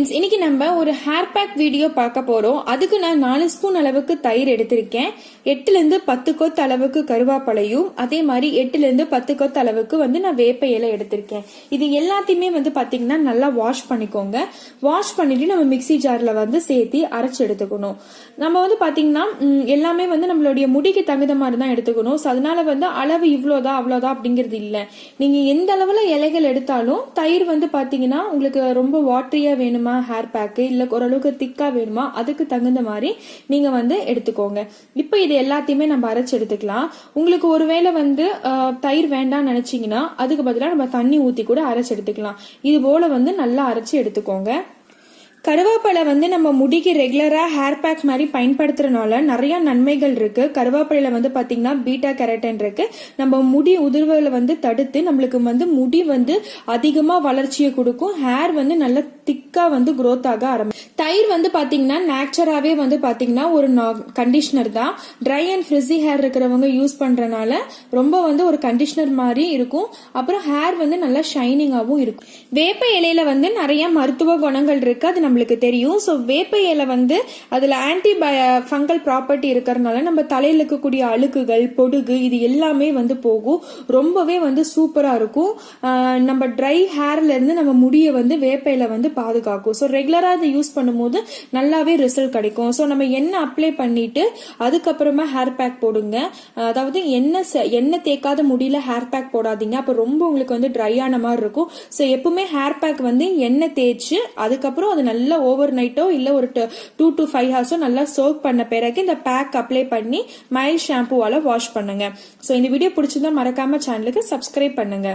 Friends, இன்னைக்கு நம்ம ஒரு ஹேர் பேக் வீடியோ பார்க்க போறோம். அதுக்கு நான் 4 ஸ்பூன் அளவுக்கு தயிர் எடுத்திருக்கேன். 8 ல இருந்து 10 கொத்து அளவுக்கு கருவேப்பிலையும், அதே மாதிரி 8 ல இருந்து 10 கொத்து அளவுக்கு நான் வேப்ப இலை எடுத்திருக்கேன். இது எல்லாத்தையுமே பாத்தீங்கன்னா நல்லா வாஷ் பண்ணிக்கோங்க. வாஷ் பண்ணிட்டு நம்ம மிக்ஸி ஜார்ல சேர்த்து அரைச்சு எடுத்துக்கணும். நம்ம பாத்தீங்கன்னா எல்லாமே நம்மளுடைய முடிக்கு தகுந்த மாதிரி தான் எடுத்துக்கணும். அதனால அளவு இவ்வளோதான் அவ்வளோதான் அப்படிங்கிறது இல்ல. நீங்க எந்த அளவுல இலைகள் எடுத்தாலும் தயிர் பாத்தீங்கன்னா உங்களுக்கு ரொம்ப வாட்டரியா வேணுமா ஹேர் பேக் இல்ல ஓரளவுக்கு திக்கா வேணுமா அதுக்கு தகுந்த மாதிரி நீங்க எடுத்துக்கோங்க. இப்போ இது எல்லாத்தையுமே நம்ம அரைச்சு எடுத்துக்கலாம். உங்களுக்கு ஒருவேளை தயிர் வேண்டாம்னு நினைச்சீங்கன்னா அதுக்கு பதிலா நம்ம தண்ணி ஊத்தி கூட அரைச்சு எடுத்துக்கலாம். இது போல நல்லா அரைச்சு எடுத்துக்கோங்க. கருவேப்பிலை நம்ம முடிக்கு ரெகுலரா ஹேர் பேக் மாதிரி பயன்படுத்துறதுனால நிறைய நன்மைகள் இருக்கு. கருவேப்பிலையில பாத்தீங்கன்னா பீட்டா கேரட்டின் இருக்கு. நம்ம முடி உதிர்வுகளை தடுத்து நம்மளுக்கு முடி அதிகமா வளர்ச்சியை கொடுக்கும். ஹேர் நல்லா திக்கா growth ஆக ஆரம்பிக்கும். தயிர் பாத்தீங்கன்னா நேச்சுராவே பாத்தீங்கன்னா ஒரு கண்டிஷனர் தான். ட்ரை அண்ட் ஃப்ரிஸி ஹேர் இருக்கிறவங்க யூஸ் பண்றதுனால ரொம்ப ஒரு கண்டிஷனர் மாதிரி இருக்கும். அப்புறம் ஹேர் நல்லா ஷைனிங்காவும் இருக்கும். வேப்ப இலையில நிறைய மருத்துவ குணங்கள் இருக்கு, அது நம்மளுக்கு தெரியும். சோ வேப்ப இலை அதுல ஆன்டி ஃபங்கல் ப்ராப்பர்ட்டி இருக்கிறதுனால நம்ம தலையில இருக்கக்கூடிய அழுக்குகள் பொடுகு இது எல்லாமே போகும். ரொம்பவே சூப்பரா இருக்கும். நம்ம ட்ரை ஹேர்ல இருந்து நம்ம முடிய வேப்ப இலை பாதுகாக்கும். சோ ரெகுலரா அதை யூஸ் பண்ணும்போது நல்லாவே ரிசல்ட் கிடைக்கும். சோ நம்ம எண்ணெய் அப்ளை பண்ணிட்டு அதுக்கப்புறமா ஹேர் பேக் போடுங்க. அதாவது எண்ணெய் தேக்காத முடியல ஹேர் பேக் போடாதீங்க. அப்ப ரொம்ப உங்களுக்கு ட்ரை ஆன மாதிரி இருக்கும். சோ எப்பவுமே ஹேர் பேக் எண்ணெய் தேய்ச்சு அதுக்கப்புறம் அது நல்லா ஓவர் நைட்டோ இல்ல ஒரு 2 to 5 ஹவர்ஸோ நல்லா சோக் பண்ண பிறகு இந்த பேக் அப்ளை பண்ணி மைல்ட் ஷாம்புவால வாஷ் பண்ணுங்க. சோ இந்த வீடியோ பிடிச்சிருந்தா மறக்காம சேனலுக்கு சப்ஸ்கிரைப் பண்ணுங்க.